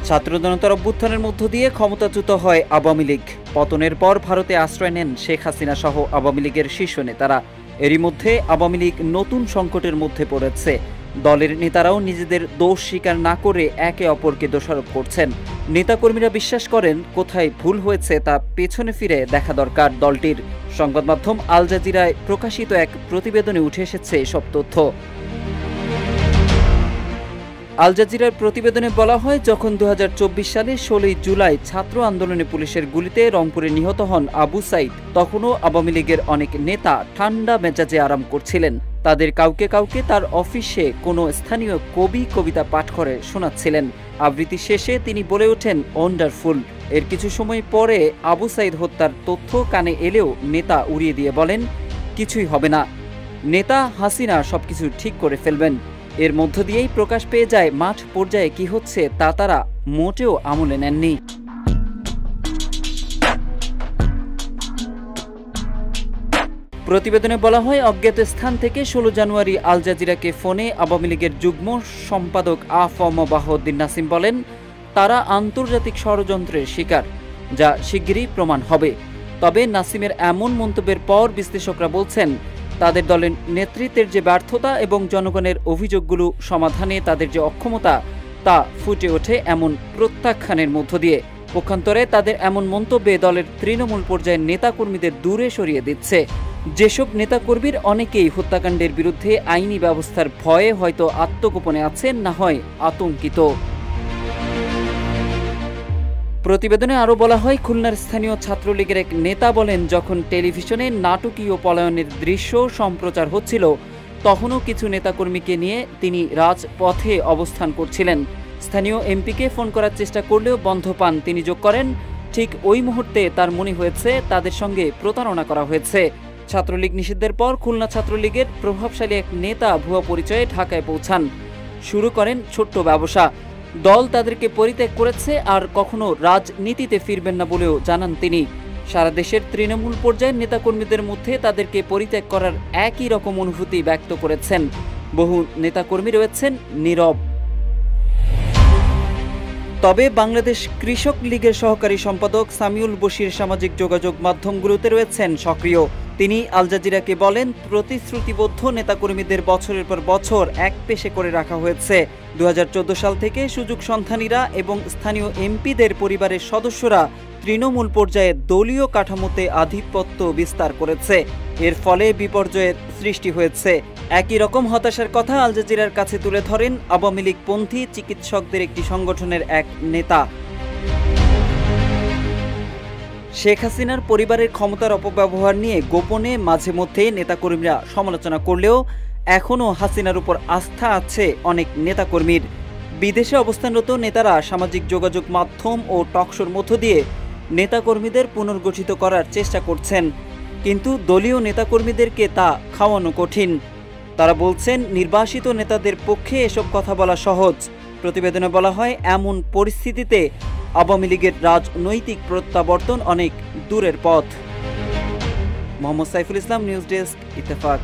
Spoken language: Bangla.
ছাত্র জনতার অভ্যুত্থানের মধ্য দিয়ে ক্ষমতাচ্যুত হয় আওয়ামী লীগ। পতনের পর ভারতে আশ্রয় নেন শেখ হাসিনা সহ আওয়ামী লীগের শীর্ষ নেতারা। এরই মধ্যে আওয়ামী লীগ নতুন সংকটের মধ্যে পড়েছে। দলের নেতারাও নিজেদের দোষ স্বীকার না করে একে অপরকে দোষারোপ করছেন। নেতাকর্মীরা বিশ্বাস করেন কোথায় ভুল হয়েছে তা পেছনে ফিরে দেখা দরকার দলটির। সংবাদ মাধ্যম আল জাজিরায় প্রকাশিত এক প্রতিবেদনে উঠে এসেছে এসব তথ্য। আল জাজিরার প্রতিবেদনে বলা হয়, যখন 2024 সালে 16 জুলাই ছাত্র আন্দোলনে পুলিশের গুলিতে রংপুরে নিহত হন আবু সাইদ, তখনও আওয়ামী লীগের অনেক নেতা ঠান্ডা মেজাজে আরাম করছিলেন। তাদের কাউকে কাউকে তার অফিসে কোনো স্থানীয় কবি কবিতা পাঠ করে শোনাচ্ছিলেন। আবৃত্তি শেষে তিনি বলে ওঠেন, ওয়ান্ডারফুল। এর কিছু সময় পরে আবু সাইদ হত্যার তথ্য কানে এলেও নেতা উড়িয়ে দিয়ে বলেন, কিছুই হবে না, নেতা হাসিনা সবকিছু ঠিক করে ফেলবেন। এর মধ্য দিয়েই প্রকাশ পেয়ে যায় মাঠ পর্যায়ে কি হচ্ছে তা তারা মোটেও আমলে নেননি। প্রতিবেদনে বলা হয়, অজ্ঞাত স্থান থেকে 16 জানুয়ারি আল জাজিরাকে ফোনে আওয়ামী লীগের যুগ্ম সম্পাদক আ.ফ.ম. বাহাউদ্দিন নাসিম বলেন, তারা আন্তর্জাতিক ষড়যন্ত্রের শিকার, যা শিগগিরই প্রমাণ হবে। তবে নাসিমের এমন মন্তব্যের পর বিশ্লেষকরা বলছেন, তাদের দলের নেতৃত্বের যে ব্যর্থতা এবং জনগণের অভিযোগগুলো সমাধানে তাদের যে অক্ষমতা তা ফুটে ওঠে এমন প্রত্যাখ্যানের মধ্য দিয়ে। পক্ষান্তরে তাদের এমন মন্তব্যে দলের তৃণমূল পর্যায়ের নেতাকর্মীদের দূরে সরিয়ে দিচ্ছে। যেসব নেতাকর্মীর অনেকেই হত্যাকাণ্ডের বিরুদ্ধে আইনি ব্যবস্থার ভয়ে হয়তো আত্মগোপনে আছেন, না হয় আতঙ্কিত। প্রতিবেদনে আরও বলা হয়, খুলনার স্থানীয় ছাত্রলীগের এক নেতা বলেন, যখন টেলিভিশনে নাটকীয় পলায়নের দৃশ্য সম্প্রচার হচ্ছিল তখনও কিছু নেতাকর্মীকে নিয়ে তিনি রাজপথে অবস্থান করছিলেন। স্থানীয় এমপিকে ফোন করার চেষ্টা করলেও বন্ধ পান। তিনি যোগ করেন, ঠিক ওই মুহূর্তে তার মনে হয়েছে তাদের সঙ্গে প্রতারণা করা হয়েছে। ছাত্রলীগ নিষিদ্ধের পর খুলনা ছাত্রলীগের প্রভাবশালী এক নেতা ভুয়া পরিচয়ে ঢাকায় পৌঁছান। শুরু করেন ছোট্ট ব্যবসা। দল তাদেরকে পরিত্যাগ করেছে আর কখনো রাজনীতিতে ফিরবেন না বলেও জানান তিনি। সারা দেশের তৃণমূল পর্যায়ের নেতাকর্মীদের মধ্যে তাদেরকে পরিত্যাগ করার একই রকম অনুভূতি ব্যক্ত করেছেন। বহু নেতাকর্মী রয়েছেন নীরব। তবে বাংলাদেশ কৃষক লীগের সহকারী সম্পাদক সামিউল বশির সামাজিক যোগাযোগ মাধ্যমগুলোতে রয়েছেন সক্রিয়। তিনি আল জাজিরাকে বলেন, প্রতিশ্রুতিবদ্ধ নেতাকর্মীদের বছরের পর বছর এক পেশে করে রাখা হয়েছে। 2014 সাল থেকে সুযোগ সন্ধানীরা এবং স্থানীয় এমপিদের পরিবারের সদস্যরা তৃণমূল পর্যায়ে দলীয় কাঠামোতে আধিপত্য বিস্তার করেছে। এর ফলে বিপর্যয়ের সৃষ্টি হয়েছে। একই রকম হতাশার কথা আল জাজিরার কাছে তুলে ধরেন আওয়ামী লীগপন্থী চিকিৎসকদের একটি সংগঠনের এক নেতা। শেখ হাসিনার পরিবারের ক্ষমতার অপব্যবহার নিয়ে গোপনে মাঝে মধ্যে নেতাকর্মীরা সমালোচনা করলেও এখনও হাসিনার উপর আস্থা আছে অনেক নেতাকর্মীর। বিদেশে অবস্থানরত নেতারা সামাজিক যোগাযোগ মাধ্যম ও টকশোর মধ্য দিয়ে নেতাকর্মীদের পুনর্গঠিত করার চেষ্টা করছেন, কিন্তু দলীয় নেতাকর্মীদেরকে তা খাওয়ানো কঠিন। তারা বলছেন, নির্বাসিত নেতাদের পক্ষে এসব কথা বলা সহজ। প্রতিবেদনে বলা হয়, এমন পরিস্থিতিতে আওয়ামী লীগের রাজনৈতিক প্রত্যাবর্তন অনেক দূরের পথ। Mohammad Saiful Islam, news desk, Ittefaq.